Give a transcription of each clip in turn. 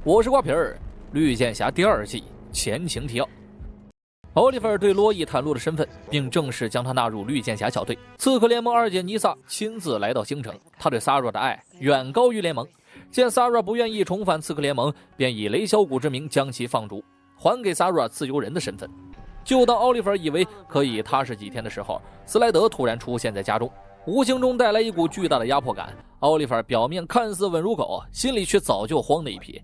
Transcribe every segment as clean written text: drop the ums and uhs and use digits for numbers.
我是瓜皮儿，绿箭侠第2季前情提要。奥利弗对罗伊袒露了身份，并正式将他纳入绿箭侠小队。刺客联盟2姐妮萨亲自来到星城，他对萨若的爱远高于联盟。见萨若不愿意重返刺客联盟，便以雷小谷之名将其放逐，还给萨若自由人的身份。就当奥利弗以为可以踏实几天的时候，斯莱德突然出现在家中，无形中带来一股巨大的压迫感。奥利弗表面看似稳如狗，心里却早就慌得一批。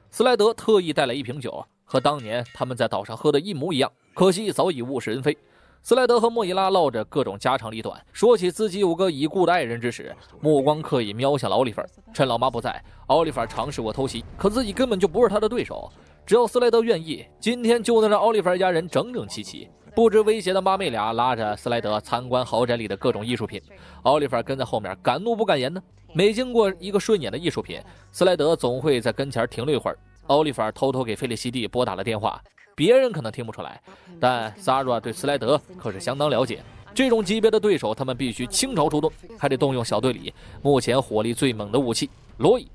斯莱德特意带来一瓶酒，和当年他们在岛上喝的一模一样，可惜早已物是人非。斯莱德和莫伊拉唠着各种家长里短，说起自己有个已故的爱人之时，目光刻意瞄向了奥利弗。趁老妈不在，奥利弗尝试过偷袭，可自己根本就不是他的对手。只要斯莱德愿意，今天就能让奥利弗家人整整齐齐。不知威胁的妈妹俩拉着斯莱德参观豪宅里的各种艺术品，奥利弗跟在后面敢怒不敢言呢。每经过一个顺眼的艺术品，斯莱德总会在跟前停留一会儿。奥利弗偷偷给菲利西蒂拨打了电话，别人可能听不出来，但萨若对斯莱德可是相当了解。这种级别的对手，他们必须倾巢出动，还得动用小队里目前火力最猛的武器罗伊。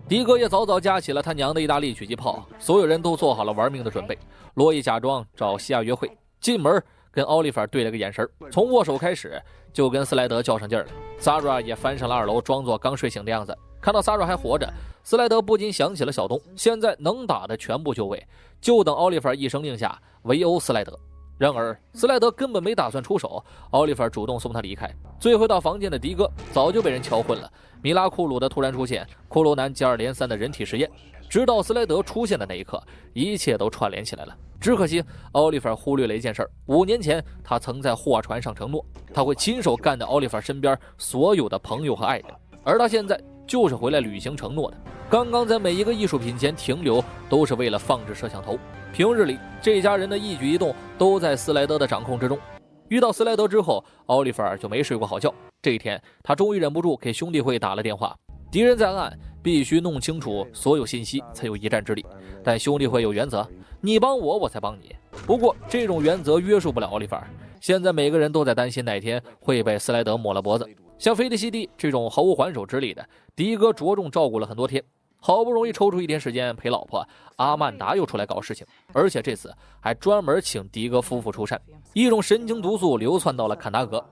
迪哥也早早架起了他娘的意大利狙击炮，所有人都做好了玩命的准备。罗伊假装找西亚约会，进门跟奥利弗对了个眼神，从握手开始就跟斯莱德较上劲儿了。萨若也翻上了2楼，装作刚睡醒的样子。看到萨若还活着，斯莱德不禁想起了小东，现在能打的全部就位，就等奥利弗一声令下围殴斯莱德。然而斯莱德根本没打算出手，奥利弗主动送他离开。最回到房间的迪哥早就被人敲昏了，米拉库鲁的突然出现，骷髅男接二连三的人体实验，直到斯莱德出现的那一刻，一切都串联起来了。只可惜奥利弗忽略了一件事，5年前他曾在货船上承诺他会亲手干掉奥利弗身边所有的朋友和爱人，而他现在就是回来履行承诺的。刚刚在每一个艺术品前停留，都是为了放置摄像头。平日里这家人的一举一动都在斯莱德的掌控之中。遇到斯莱德之后，奥利弗就没睡过好觉。这一天他终于忍不住给兄弟会打了电话，敌人在暗，必须弄清楚所有信息才有一战之力，但兄弟会有原则，你帮我我才帮你。不过这种原则约束不了奥利弗，现在每个人都在担心哪天会被斯莱德抹了脖子。像菲利西蒂这种毫无还手之力的，迪哥着重照顾了很多天，好不容易抽出一天时间陪老婆阿曼达又出来搞事情，而且这次还专门请迪哥夫妇出山。一种神经毒素流窜到了坎达格，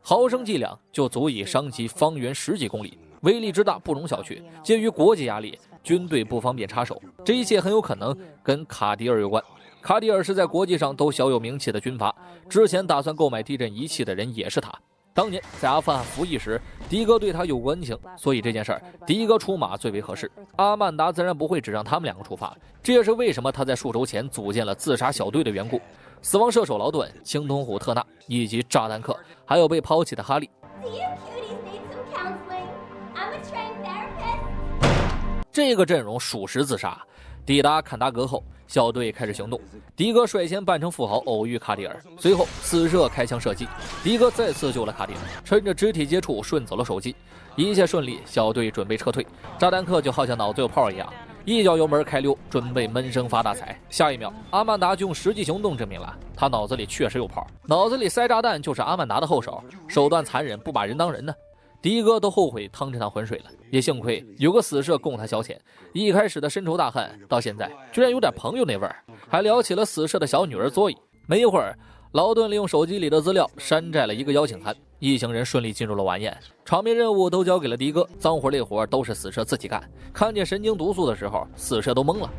毫升剂量就足以伤及方圆10几公里，威力之大不容小觑。鉴于国际压力，军队不方便插手，这一切很有可能跟卡迪尔有关。卡迪尔是在国际上都小有名气的军阀，之前打算购买地震仪器的人也是他。当年在阿富汗服役时，迪哥对他有过恩情，所以这件事儿迪哥出马最为合适。阿曼达自然不会只让他们2个出发，这也是为什么他在数周前组建了自杀小队的缘故。死亡射手劳顿、青铜虎特纳以及炸弹客，还有被抛弃的哈利。这个阵容属实自杀。抵达坎达格后，小队开始行动。迪哥率先扮成富豪偶遇卡迪尔，随后死射开枪射击。迪哥再次救了卡迪尔，趁着肢体接触顺走了手机。一切顺利，小队准备撤退。炸弹客就好像脑子有泡一样，一脚油门开溜，准备闷声发大财。下一秒，阿曼达就用实际行动证明了他脑子里确实有泡，脑子里塞炸弹就是阿曼达的后手，手段残忍，不把人当人呢。迪哥都后悔趟这趟浑水了，也幸亏有个死射供他消遣。一开始的深仇大恨，到现在居然有点朋友那味儿，还聊起了死射的小女儿佐伊。没一会儿，劳顿利用手机里的资料山寨了一个邀请函，一行人顺利进入了晚宴。场面任务都交给了迪哥，脏活累活都是死射自己干。看见神经毒素的时候，死射都懵了。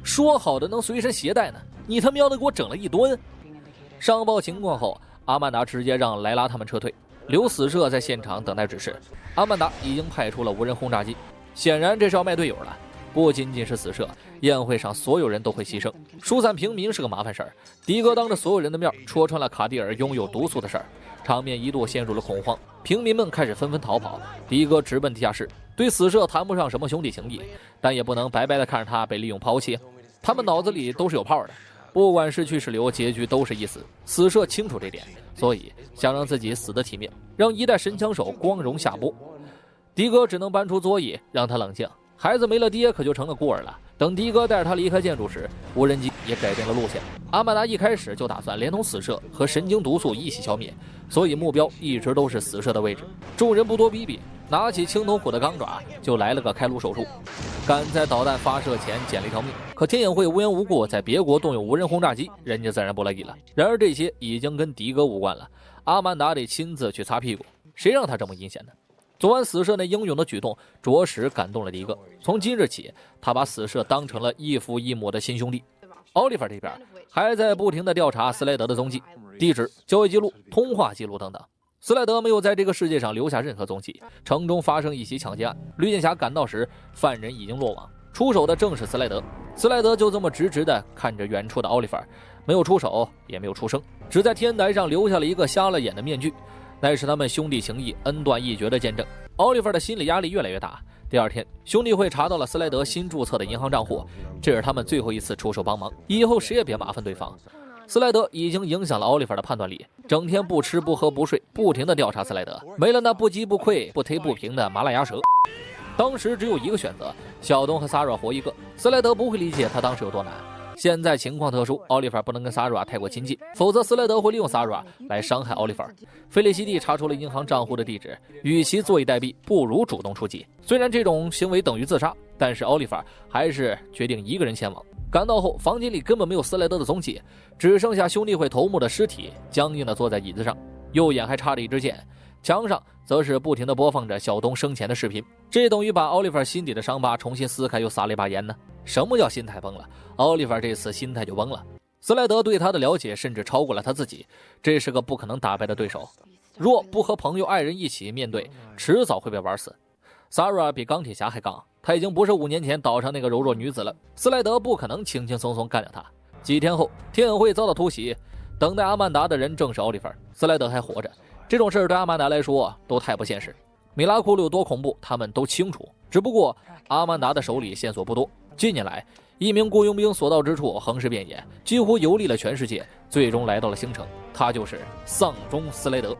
说好的能随身携带呢，你他喵的给我整了1吨！上报情况后，阿曼达直接让莱拉他们撤退，留死射在现场等待指示。阿曼达已经派出了无人轰炸机，显然这是要卖队友了。不仅仅是死射，宴会上所有人都会牺牲，疏散平民是个麻烦事儿。迪哥当着所有人的面戳穿了卡蒂尔拥有毒素的事儿，场面一度陷入了恐慌，平民们开始纷纷逃跑。迪哥直奔地下室，对死射谈不上什么兄弟情谊，但也不能白白的看着他被利用抛弃。他们脑子里都是有泡的，不管是去是留，结局都是一死。死射清楚这点，所以想让自己死得体面，让一代神枪手光荣下播。迪哥只能搬出佐伊，让他冷静。孩子没了爹，可就成了孤儿了。等迪哥带着他离开建筑时，无人机也改变了路线。阿曼达一开始就打算连同死射和神经毒素一起消灭，所以目标一直都是死射的位置。众人不多逼逼，拿起青铜虎的钢爪就来了个开颅手术，赶在导弹发射前捡了一条命。可天影会无缘无故在别国动用无人轰炸机，人家自然不乐意了。然而这些已经跟迪哥无关了，阿曼达得亲自去擦屁股，谁让他这么阴险呢？昨晚死射那英勇的举动着实感动了迪哥，从今日起他把死射当成了异父异母的亲兄弟。奥利弗这边还在不停地调查斯莱德的踪迹、地址、交易记录、通话记录等等。斯莱德没有在这个世界上留下任何踪迹，城中发生一起抢劫案，绿箭侠赶到时犯人已经落网，出手的正是斯莱德。斯莱德就这么直直地看着远处的奥利弗，没有出手也没有出声，只在天台上留下了一个瞎了眼的面具，那是他们兄弟情谊恩断义绝的见证。奥利弗的心理压力越来越大。第二天，兄弟会查到了斯莱德新注册的银行账户，这是他们最后一次出手帮忙，以后谁也别麻烦对方。斯莱德已经影响了奥利弗的判断力，整天不吃不喝不睡，不停地调查斯莱德，没了那不击不溃不忒不平的麻辣鸭舌。当时只有一个选择，小东和萨软活一个。斯莱德不会理解他当时有多难。现在情况特殊，奥利弗不能跟萨软太过亲近，否则斯莱德会利用萨软来伤害奥利弗。菲利西蒂查出了银行账户的地址，与其坐以待毙，不如主动出击。虽然这种行为等于自杀，但是奥利弗还是决定一个人前往。赶到后，房间里根本没有斯莱德的踪迹，只剩下兄弟会头目的尸体僵硬地坐在椅子上，右眼还插着一支箭。墙上则是不停地播放着小东生前的视频，这等于把奥利弗心底的伤疤重新撕开，又撒了一把盐呢。什么叫心态崩了？奥利弗这次心态就崩了。斯莱德对他的了解甚至超过了他自己，这是个不可能打败的对手。若不和朋友爱人一起面对，迟早会被玩死。萨拉比钢铁侠还刚，他已经不是5年前岛上那个柔弱女子了，斯莱德不可能轻轻松松干掉他。几天后，天影会遭到突袭，等待阿曼达的人正是奥利弗。斯莱德还活着，这种事儿对阿曼达来说都太不现实。米拉库鲁有多恐怖，他们都清楚，只不过阿曼达的手里线索不多。近年来，一名雇佣兵所到之处横尸遍野，几乎游历了全世界，最终来到了星城。他就是丧钟斯莱德。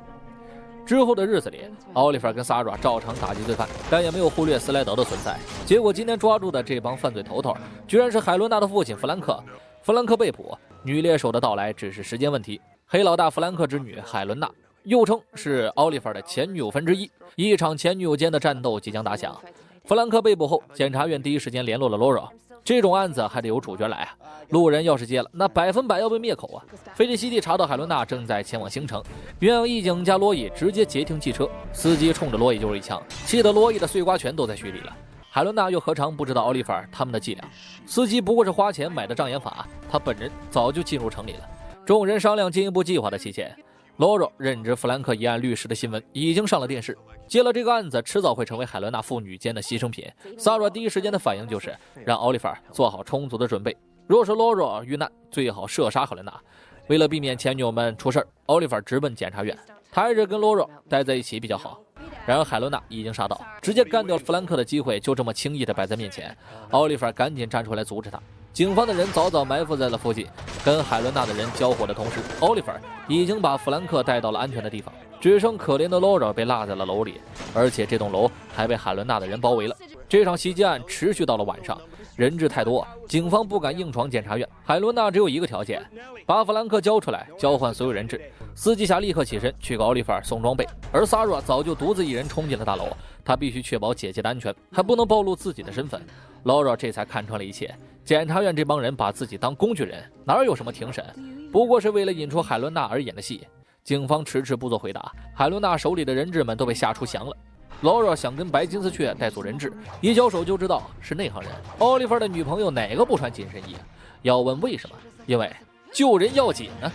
之后的日子里，奥利弗跟萨拉照常打击罪犯，但也没有忽略斯莱德的存在。结果今天抓住的这帮犯罪头头，居然是海伦娜的父亲弗兰克。弗兰克被捕，女猎手的到来只是时间问题。黑老大弗兰克之女海伦娜，又称是奥利弗的前女友分之一。一场前女友间的战斗即将打响。弗兰克被捕后，检察院第一时间联络了罗罗。这种案子还得有主角来啊！路人要是接了，那100%要被灭口啊！菲利西蒂查到海伦娜正在前往星城，鸳鸯义警加罗伊直接截停汽车，司机冲着罗伊就是一枪，气得罗伊的碎瓜拳都在虚里了。海伦娜又何尝不知道奥利弗他们的伎俩？司机不过是花钱买的障眼法，他本人早就进入城里了。众人商量进一步计划的期间，罗罗任职弗兰克一案律师的新闻已经上了电视。接了这个案子，迟早会成为海伦娜父女间的牺牲品。萨拉第一时间的反应就是让奥利弗做好充足的准备，若是罗罗遇难，最好射杀海伦娜。为了避免前女友们出事，奥利弗直奔检察院，他还是跟罗罗待在一起比较好。然而海伦娜已经杀到，直接干掉弗兰克的机会就这么轻易的摆在面前，奥利弗赶紧站出来阻止他。警方的人早早埋伏在了附近，跟海伦娜的人交火的同时，奥利弗已经把弗兰克带到了安全的地方，只剩可怜的罗罗被落在了楼里，而且这栋楼还被海伦娜的人包围了。这场袭击案持续到了晚上，人质太多，警方不敢硬闯检察院。海伦娜只有一个条件，把弗兰克交出来，交换所有人质。司机侠立刻起身去给奥利弗送装备，而萨拉早就独自一人冲进了大楼，他必须确保姐姐的安全，还不能暴露自己的身份。劳拉这才看穿了一切，检察院这帮人把自己当工具人，哪有什么庭审，不过是为了引出海伦娜而演的戏。警方迟迟不做回答，海伦娜手里的人质们都被吓出降了。劳拉想跟白金丝雀带走人质，一交手就知道是内行人。奥利弗的女朋友哪个不穿紧身衣？要问为什么？因为救人要紧呢。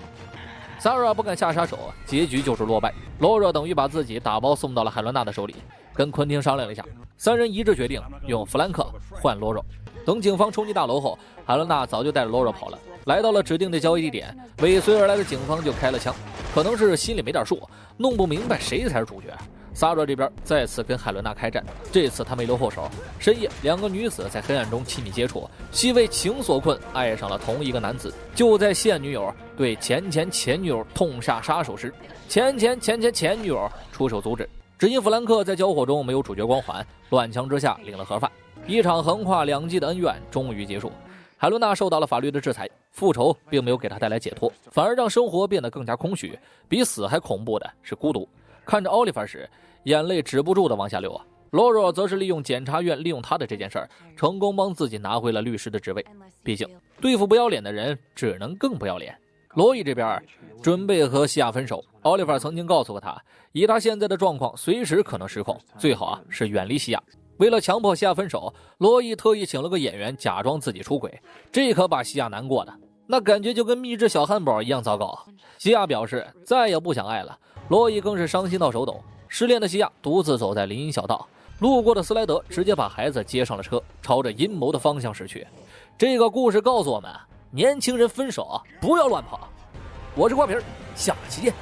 萨拉不敢下杀手，结局就是落败。劳拉等于把自己打包送到了海伦娜的手里，跟昆汀商量了一下，三人一致决定用弗兰克换罗罗。等警方冲击大楼后，海伦娜早就带着罗罗跑了，来到了指定的交易地点，尾随而来的警方就开了枪。可能是心里没点数，弄不明白谁才是主角。萨拉这边再次跟海伦娜开战，这次他没留后手。深夜，两个女子在黑暗中亲密接触，系为情所困，爱上了同一个男子。就在现女友对前女友痛下杀手时，前女友出手阻止。只因弗兰克在交火中没有主角光环，乱枪之下领了盒饭。一场横跨2季的恩怨终于结束。海伦娜受到了法律的制裁，复仇并没有给她带来解脱，反而让生活变得更加空虚。比死还恐怖的是孤独。看着奥利弗时，眼泪止不住的往下流啊。罗若则是利用检察院利用他的这件事儿，成功帮自己拿回了律师的职位。毕竟对付不要脸的人，只能更不要脸。罗伊这边准备和西亚分手，奥利弗曾经告诉过他，以他现在的状况，随时可能失控，最好是远离西亚。为了强迫西亚分手，罗伊特意请了个演员假装自己出轨，这可把西亚难过的，那感觉就跟秘制小汉堡一样糟糕。西亚表示再也不想爱了，罗伊更是伤心到手抖。失恋的西亚独自走在林荫小道，路过的斯莱德直接把孩子接上了车，朝着阴谋的方向驶去。这个故事告诉我们，年轻人分手不要乱跑。我是瓜皮，下期见。